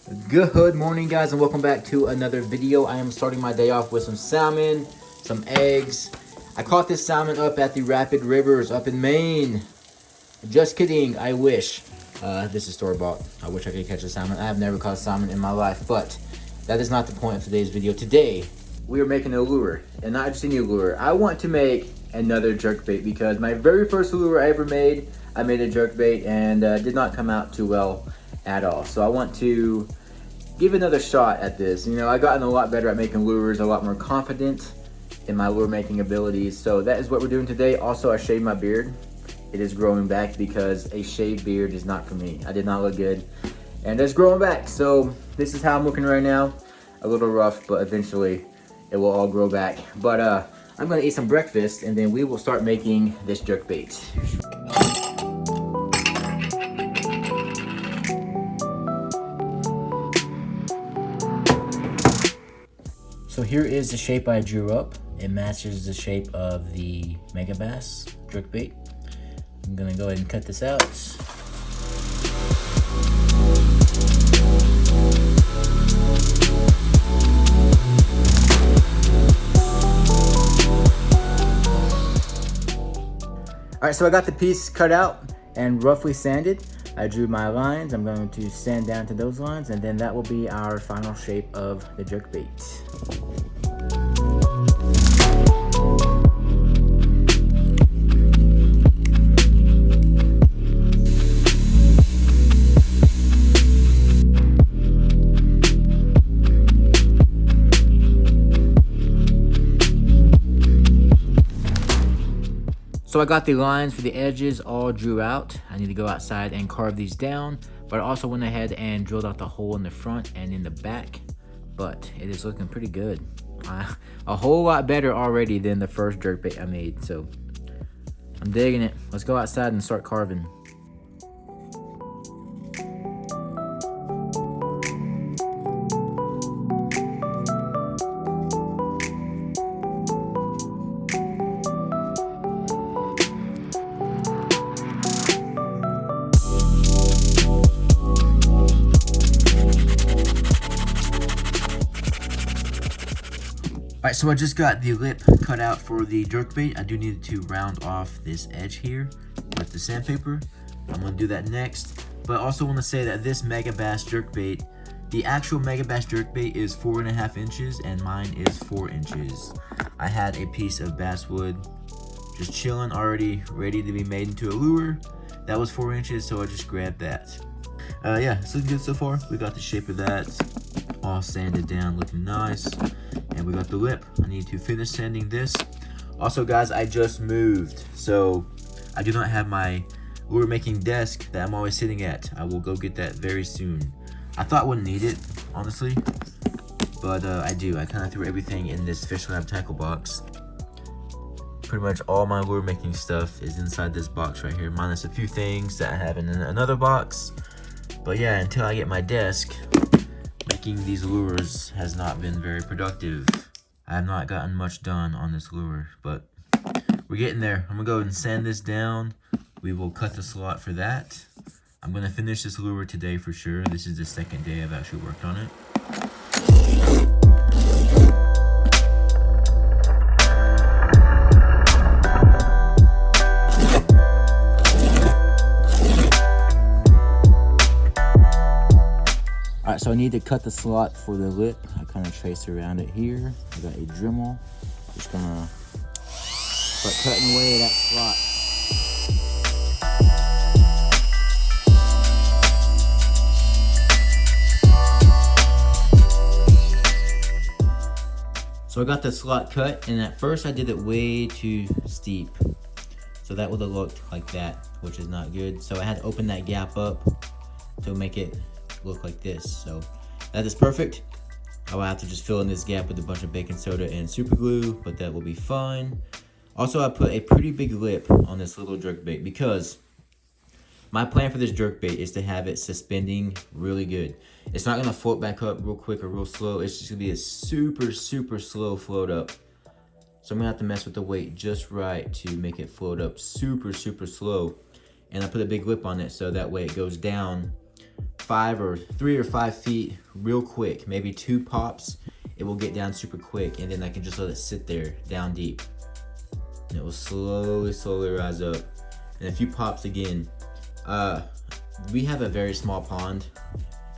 Good morning, guys, and welcome back to another video. I am starting my day off with some salmon, some eggs. I caught this salmon up at the Rapid Rivers up in Maine. Just kidding, I wish. This is store-bought. I wish I could catch a salmon. I have never caught a salmon in my life, but that is not the point of today's video. Today, we are making a lure, and not just any lure. I want to make another jerkbait because my very first lure I ever made, I made a jerkbait and did not come out too well at all. So I want to give another shot at this. You know, I've gotten a lot better at making lures, a lot more confident in my lure making abilities. So that is what we're doing today. Also, I shaved my beard. It is growing back because a shaved beard is not for me. I did not look good, and it's growing back. So this is how I'm looking right now. A little rough, but eventually it will all grow back. But I'm gonna eat some breakfast and then we will start making this jerkbait. So here is the shape I drew up. It matches the shape of the Mega Bass jerkbait. I'm gonna go ahead and cut this out. All right, so I got the piece cut out and roughly sanded. I drew my lines. I'm going to sand down to those lines, and then that will be our final shape of the jerkbait. So I got the lines for the edges all drew out. I need to go outside and carve these down, but I also went ahead and drilled out the hole in the front and in the back, but it is looking pretty good. A whole lot better already than the first jerkbait I made, so I'm digging it. Let's go outside and start carving. Alright, so I just got the lip cut out for the jerkbait. I do need to round off this edge here with the sandpaper. I'm going to do that next. But I also want to say that this Mega Bass jerkbait, the actual Mega Bass jerkbait is 4.5 inches and mine is 4 inches. I had a piece of basswood just chilling already, ready to be made into a lure. That was 4 inches, so I just grabbed that. Yeah, it's looking good so far. We got the shape of that all sanded down, looking nice. And we got the lip. I need to finish sanding this. Also, guys, I just moved, so I do not have my lure making desk that I'm always sitting at. I will go get that very soon. I thought I wouldn't need it, honestly, but I do. I kind of threw everything in this Fish Lab tackle box. Pretty much all my lure making stuff is inside this box right here, minus a few things that I have in another box. But yeah, until I get my desk, making these lures has not been very productive. I have not gotten much done on this lure, but we're getting there. I'm gonna go and sand this down. We will cut the slot for that. I'm gonna finish this lure today for sure. This is the second day I've actually worked on it. Alright, so I need to cut the slot for the lip. I kind of trace around it here. I got a Dremel. Just gonna start cutting away at that slot. So I got the slot cut, and at first I did it way too steep. So that would have looked like that, which is not good. So I had to open that gap up to make it look like this. So that is perfect. I will have to just fill in this gap with a bunch of baking soda and super glue, but that will be fine. Also, I put a pretty big lip on this little jerkbait because my plan for this jerkbait is to have it suspending really good. It's not gonna float back up real quick or real slow. It's just gonna be a super, super slow float up. So I'm gonna have to mess with the weight just right to make it float up super, super slow. And I put a big lip on it so that way it goes down 3 or 5 feet real quick, maybe 2 pops, it will get down super quick, and then I can just let it sit there down deep. And it will slowly rise up. And a few pops again. We have a very small pond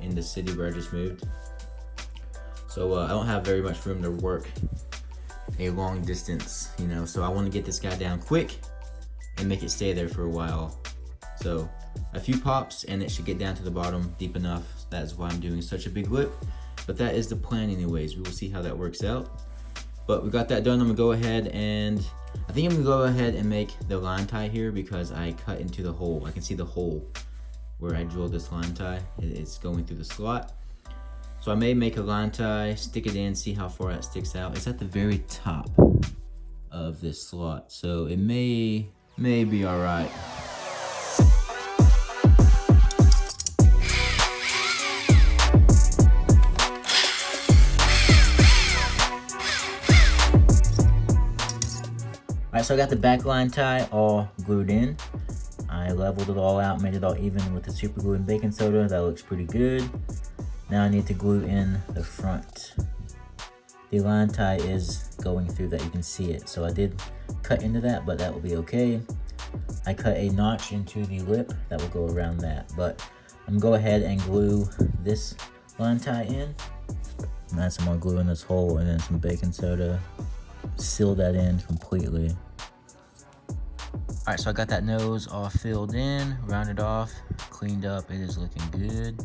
in the city where I just moved. So I don't have very much room to work a long distance, you know, so I want to get this guy down quick and make it stay there for a while. So a few pops and it should get down to the bottom deep enough. That's why I'm doing such a big lip, but that is the plan anyways. We will see how that works out, but we got that done. I'm gonna go ahead and I think I'm gonna go ahead and make the line tie here because I cut into the hole. I can see the hole where I drilled this line tie. It's going through the slot. So I may make a line tie, stick it in, see how far that sticks out. It's at the very top of this slot, so it may be all right. Alright, so I got the back line tie all glued in. I leveled it all out, made it all even with the super glue and baking soda. That looks pretty good. Now I need to glue in the front. The line tie is going through that, you can see it. So I did cut into that, but that will be okay. I cut a notch into the lip that will go around that, but I'm gonna go ahead and glue this line tie in. And that's some more glue in this hole and then some baking soda. Seal that in completely. All right, so I got that nose all filled in, rounded off, cleaned up. It is looking good.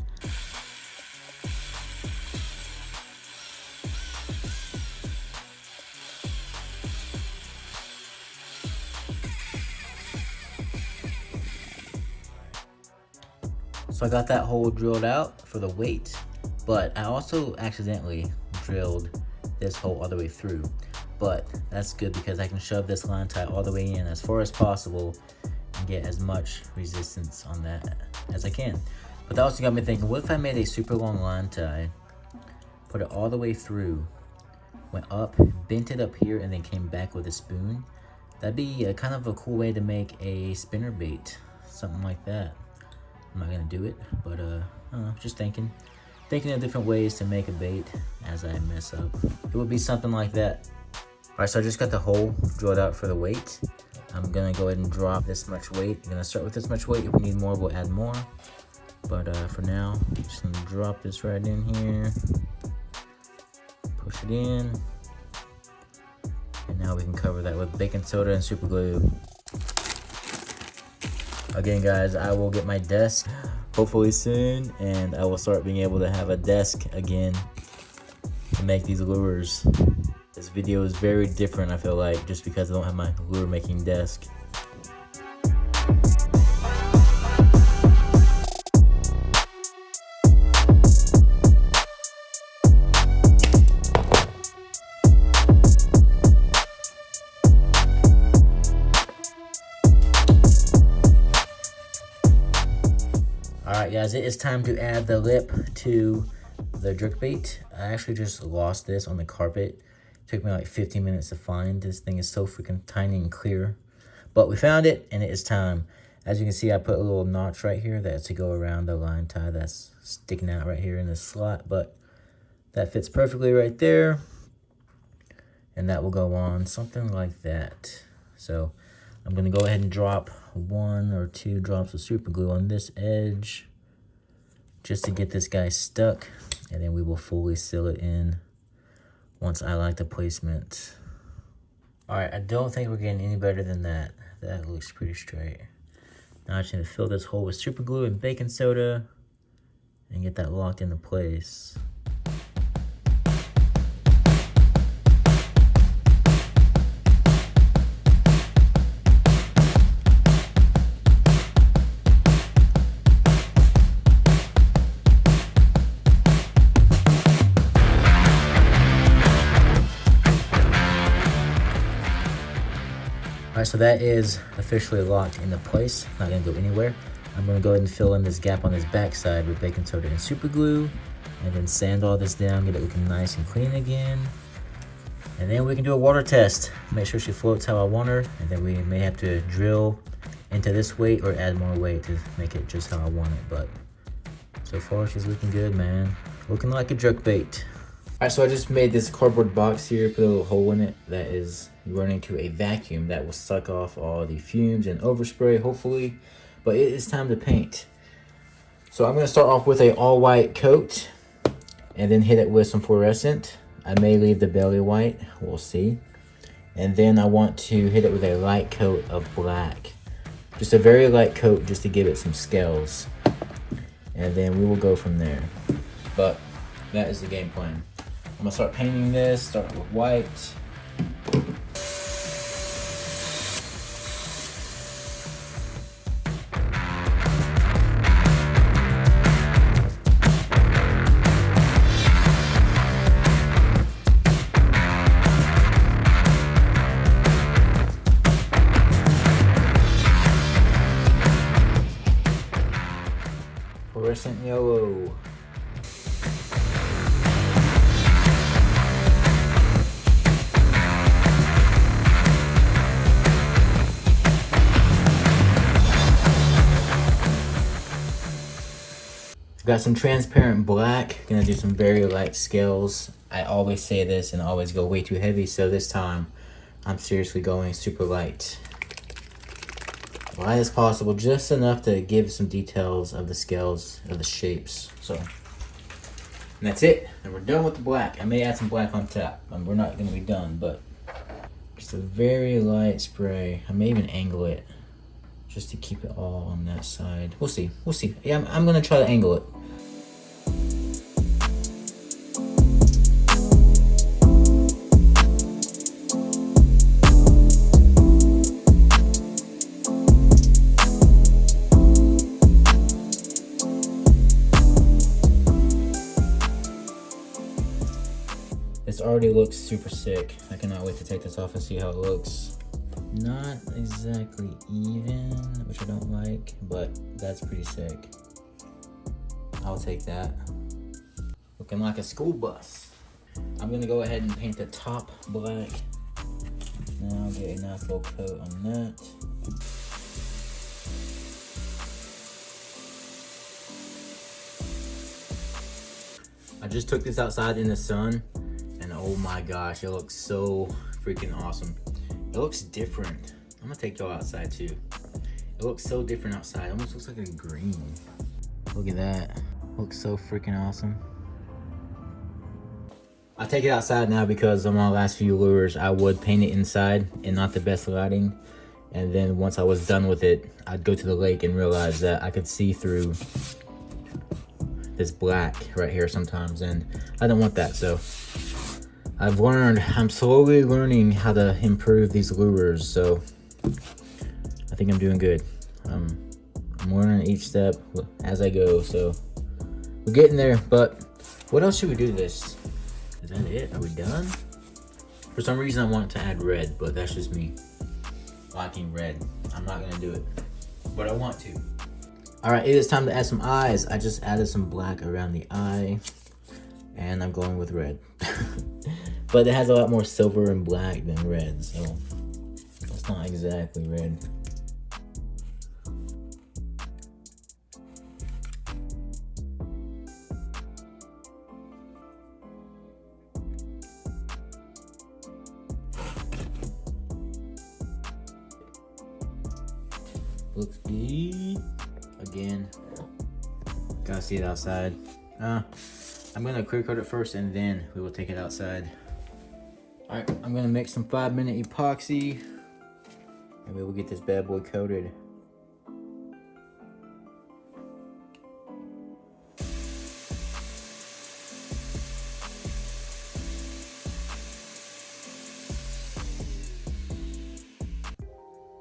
So I got that hole drilled out for the weight, but I also accidentally drilled this hole all the way through. But that's good because I can shove this line tie all the way in as far as possible and get as much resistance on that as I can. But that also got me thinking, what if I made a super long line tie, put it all the way through, went up, bent it up here, and then came back with a spoon? That'd be a kind of a cool way to make a spinner bait, something like that. I'm not gonna do it, but I don't know, just thinking of different ways to make a bait as I mess up. It would be something like that. All right, so I just got the hole drilled out for the weight. I'm gonna go ahead and drop this much weight. I'm gonna start with this much weight. If we need more, we'll add more. But for now, I'm just gonna drop this right in here. Push it in. And now we can cover that with baking soda and super glue. Again, guys, I will get my desk hopefully soon, and I will start being able to have a desk again to make these lures. This video is very different, I feel like, just because I don't have my lure making desk. Alright guys, it is time to add the lip to the jerkbait. I actually just lost this on the carpet. It took me like 15 minutes to find. This thing is so freaking tiny and clear. But we found it and it is time. As you can see, I put a little notch right here that's to go around the line tie that's sticking out right here in this slot. But that fits perfectly right there. And that will go on something like that. So I'm going to go ahead and drop 1 or 2 drops of super glue on this edge just to get this guy stuck, and then we will fully seal it in once I like the placement. All right, I don't think we're getting any better than that. That looks pretty straight. Now I just need to fill this hole with super glue and baking soda and get that locked into place. Alright, so that is officially locked into place. Not gonna go anywhere. I'm gonna go ahead and fill in this gap on this back side with baking soda and super glue, and then sand all this down, get it looking nice and clean again. And then we can do a water test. Make sure she floats how I want her, and then we may have to drill into this weight or add more weight to make it just how I want it. But So far, she's looking good, man. Looking like a jerkbait. Alright, so I just made this cardboard box here, put a little hole in it that is running to a vacuum that will suck off all the fumes and overspray, hopefully. But it is time to paint. So I'm going to start off with a all white coat and then hit it with some fluorescent. I may leave the belly white, we'll see. And then I want to hit it with a light coat of black. Just a very light coat just to give it some scales. And then we will go from there. But that is the game plan. I'm gonna start painting this, start with white. Fluorescent yellow. Got some transparent black, gonna do some very light scales. I always say this and always go way too heavy, so this time I'm seriously going super light. Light as possible, just enough to give some details of the scales, of the shapes. So, and that's it, and we're done with the black. I may add some black on top, and we're not gonna be done, but just a very light spray. I may even angle it, just to keep it all on that side. We'll see, we'll see. Yeah, I'm gonna try to angle it. This already looks super sick. I cannot wait to take this off and see how it looks. Not exactly even, which I don't like, but that's pretty sick. I'll take that. Looking like a school bus. I'm gonna go ahead and paint the top black. Now get a nice little coat on that. I just took this outside in the sun, and oh my gosh, it looks so freaking awesome. It looks different. I'm gonna take y'all outside too. It looks so different outside. It almost looks like a green. Look at that. Looks so freaking awesome. I take it outside now because on my last few lures, I would paint it inside and not the best lighting. And then once I was done with it, I'd go to the lake and realize that I could see through this black right here sometimes, and I don't want that. So I'm slowly learning how to improve these lures, so I think I'm doing good. I'm learning each step as I go, so we're getting there. But what else should we do to this? Is that it? Are we done? For some reason I want to add red, but that's just me liking red. I'm not gonna do it, but I want to. All right, it is time to add some eyes. I just added some black around the eye, and I'm going with red. But it has a lot more silver and black than red, so it's not exactly red. Looks good. Again, gotta see it outside. I'm gonna clear coat it first and then we will take it outside. All right, I'm gonna mix some 5-minute epoxy and we will get this bad boy coated.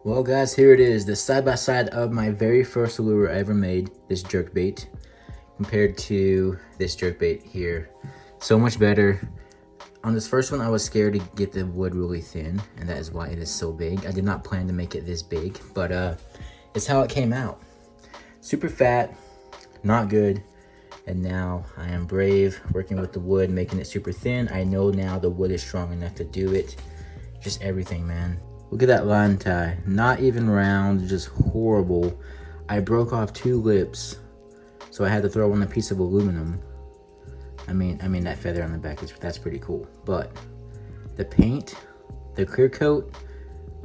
Well guys, here it is, the side-by-side of my very first lure I ever made, this jerkbait, compared to this jerkbait here. So much better. On this first one, I was scared to get the wood really thin, and that is why it is so big. I did not plan to make it this big, but it's how it came out. Super fat, not good, and now I am brave, working with the wood, making it super thin. I know now the wood is strong enough to do it. Just everything, man. Look at that line tie, not even round, just horrible. I broke off 2 lips So I had to throw on a piece of aluminum. I mean that feather on the back, that's pretty cool. But the paint, the clear coat,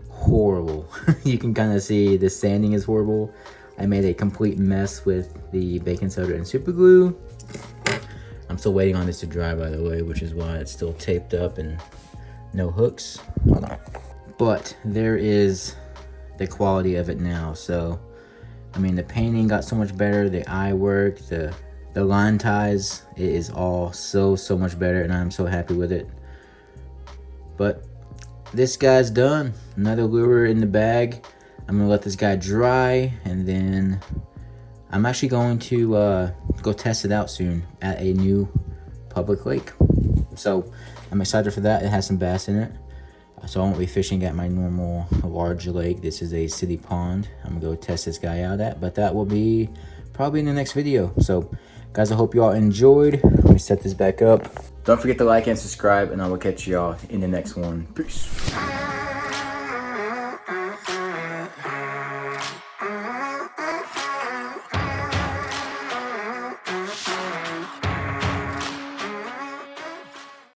horrible. You can kind of see the sanding is horrible. I made a complete mess with the baking soda and super glue. I'm still waiting on this to dry, by the way, which is why it's still taped up and no hooks. Hold on. But there is the quality of it now. So I mean, the painting got so much better, the eye work, the line ties, it is all so much better, and I'm so happy with it. But this guy's done. Another lure in the bag. I'm gonna let this guy dry, and then I'm actually going to go test it out soon at a new public lake. So I'm excited for that. It has some bass in it. So I won't be fishing at my normal large lake. This is a city pond I'm gonna go test this guy out at, but that will be probably in the next video. So guys, I hope you all enjoyed. Let me set this back up. Don't forget to like and subscribe, and I will catch y'all in the next one. Peace.